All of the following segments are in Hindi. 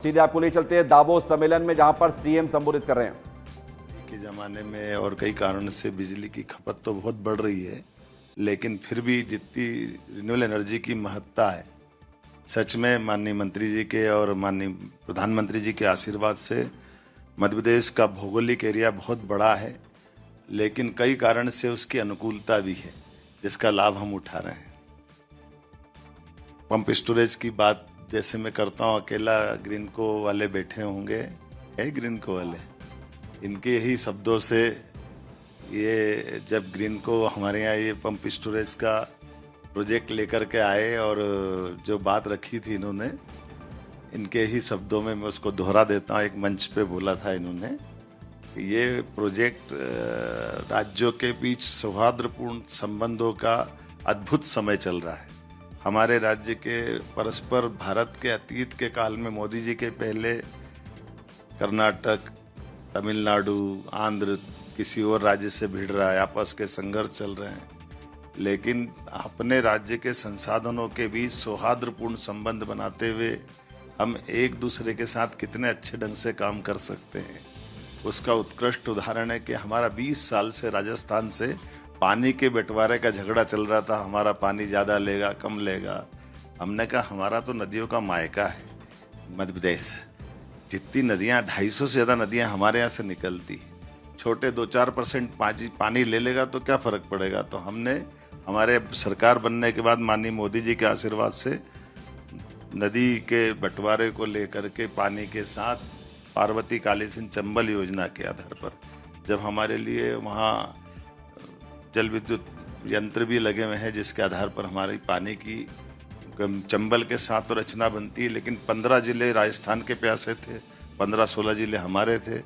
सीधे आपको ले चलते हैं दावोस सम्मेलन में, जहां पर सीएम संबोधित कर रहे हैं। के ज़माने में और कई कारणों से बिजली की खपत तो बहुत बढ़ रही है, लेकिन फिर भी जितनी रिन्यूएबल एनर्जी की महत्ता है, सच में माननीय मंत्री जी के और माननीय प्रधानमंत्री जी के आशीर्वाद से मध्य प्रदेश का भौगोलिक एरिया बहुत बड़ा है, लेकिन कई कारण से उसकी अनुकूलता भी है, जिसका लाभ हम उठा रहे हैं। पंप स्टोरेज की बात जैसे मैं करता हूँ, अकेला ग्रीनको वाले बैठे होंगे, है ग्रीनको वाले, इनके ही शब्दों से ये जब ग्रीनको हमारे यहाँ ये पंप स्टोरेज का प्रोजेक्ट लेकर के आए और जो बात रखी थी इन्होंने, इनके ही शब्दों में मैं उसको दोहरा देता हूँ। एक मंच पे बोला था इन्होंने कि ये प्रोजेक्ट राज्यों के बीच सौहार्दपूर्ण संबंधों का अद्भुत समय चल रहा है। हमारे राज्य के परस्पर भारत के अतीत के काल में मोदी जी के पहले कर्नाटक, तमिलनाडु, आंध्र किसी और राज्य से भिड़ रहा है, आपस के संघर्ष चल रहे हैं, लेकिन अपने राज्य के संसाधनों के बीच सौहार्दपूर्ण संबंध बनाते हुए हम एक दूसरे के साथ कितने अच्छे ढंग से काम कर सकते हैं, उसका उत्कृष्ट उदाहरण है कि हमारा 20 साल से राजस्थान से पानी के बंटवारे का झगड़ा चल रहा था। हमारा पानी ज़्यादा लेगा, कम लेगा। हमने कहा हमारा तो नदियों का मायका है मध्य प्रदेश, जितनी नदियाँ 250 से ज़्यादा नदियाँ हमारे यहाँ से निकलती, छोटे 2-4% पानी ले लेगा तो क्या फ़र्क पड़ेगा। तो हमने हमारे सरकार बनने के बाद माननीय मोदी जी के आशीर्वाद से नदी के बंटवारे को लेकर के पानी के साथ पार्वती काली सिंध चंबल योजना के आधार पर जब हमारे लिए वहाँ जल विद्युत यंत्र भी लगे हुए हैं, जिसके आधार पर हमारी पानी की चंबल के साथ तो रचना बनती है, लेकिन 15 जिले राजस्थान के प्यासे थे, 15-16 जिले हमारे थे,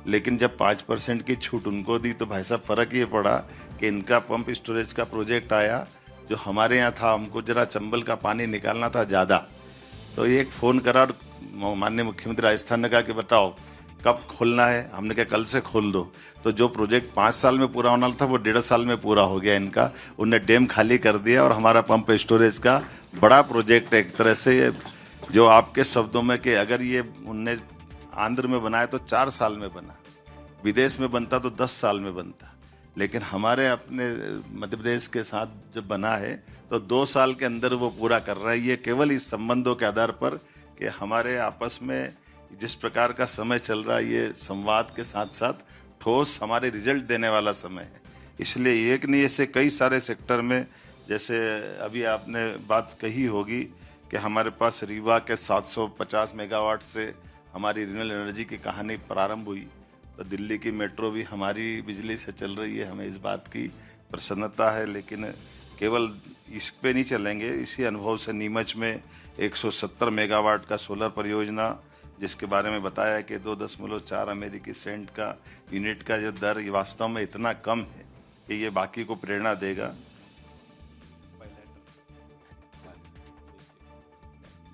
लेकिन जब 5% की छूट उनको दी तो भाई साहब फ़र्क ये पड़ा कि इनका पंप स्टोरेज का प्रोजेक्ट आया जो हमारे यहाँ था, हमको जरा चंबल का पानी निकालना था ज़्यादा। तो एक फ़ोन करा और माननीय मुख्यमंत्री राजस्थान ने कहा कि बताओ कब खोलना है। हमने कहा कल से खोल दो। तो जो प्रोजेक्ट 5 साल में पूरा होना था वो 1.5 साल में पूरा हो गया इनका। उनने डैम खाली कर दिया और हमारा पंप स्टोरेज का बड़ा प्रोजेक्ट एक तरह से, जो आपके शब्दों में कि अगर ये उनने आंध्र में बनाया तो 4 साल में बना, विदेश में बनता तो 10 साल में बनता, लेकिन हमारे अपने मध्य प्रदेश के साथ जब बना है तो 2 साल के अंदर वो पूरा कर रहा है। ये केवल इस संबंधों के आधार पर कि हमारे आपस में जिस प्रकार का समय चल रहा है, ये संवाद के साथ साथ ठोस हमारे रिजल्ट देने वाला समय है। इसलिए एक नहीं, ऐसे कई सारे सेक्टर में, जैसे अभी आपने बात कही होगी कि हमारे पास रीवा के 750 मेगावाट से हमारी रिन्यूएबल एनर्जी की कहानी प्रारंभ हुई, तो दिल्ली की मेट्रो भी हमारी बिजली से चल रही है। हमें इस बात की प्रसन्नता है, लेकिन केवल इस पे नहीं चलेंगे। इसी अनुभव से नीमच में 170 मेगावाट का सोलर परियोजना, जिसके बारे में बताया है कि 2.4 अमेरिकी सेंट का यूनिट का जो दर वास्तव में इतना कम है कि ये बाकी को प्रेरणा देगा।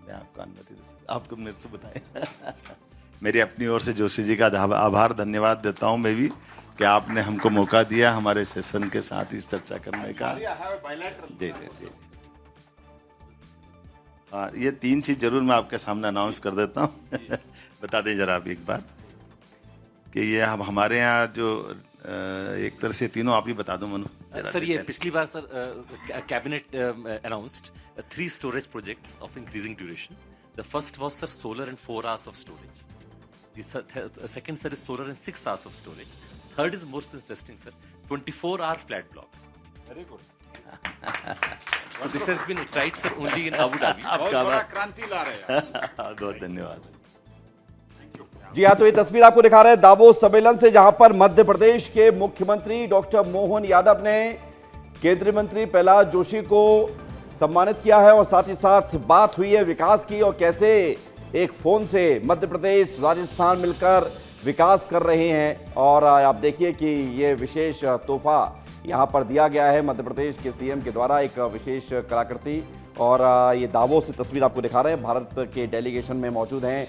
मैं आपको अनुमति दे सकता, आपको मेरे से बताएं। मेरी अपनी ओर से जोशी जी का आभार धन्यवाद देता हूं मैं भी कि आपने हमको मौका दिया हमारे सेशन के साथ इस चर्चा करने का। दे हाँ, ये 3 चीज जरूर मैं आपके सामने अनाउंस कर देता हूँ। बता दें जरा आप एक बार कि ये हमारे यहाँ जो एक तरह से तीनों आप ही बता दो मनु। सर ये पिछली बार sir cabinet announced 3 storage projects of increasing duration. The first was sir solar and 4 hours of storage. The second sir is solar and 6 hours of storage. Third is more interesting sir, 24-hour flat block. Very good. So this has been tried sir only in Abu Dhabi. बहुत बड़ा क्रांति ला रहे हैं। बहुत धन्यवाद। जी हाँ, तो ये तस्वीर आपको दिखा रहे हैं दावोस सम्मेलन से, जहां पर मध्य प्रदेश के मुख्यमंत्री डॉक्टर मोहन यादव ने केंद्रीय मंत्री प्रहलाद जोशी को सम्मानित किया है और साथ ही साथ बात हुई है विकास की और कैसे एक फोन से मध्य प्रदेश राजस्थान मिलकर विकास कर रहे हैं। और आप देखिए कि ये विशेष तोहफा यहाँ पर दिया गया है मध्य प्रदेश के सीएम के द्वारा, एक विशेष कलाकृति। और ये दावोस से तस्वीर आपको दिखा रहे हैं, भारत के डेलीगेशन में मौजूद हैं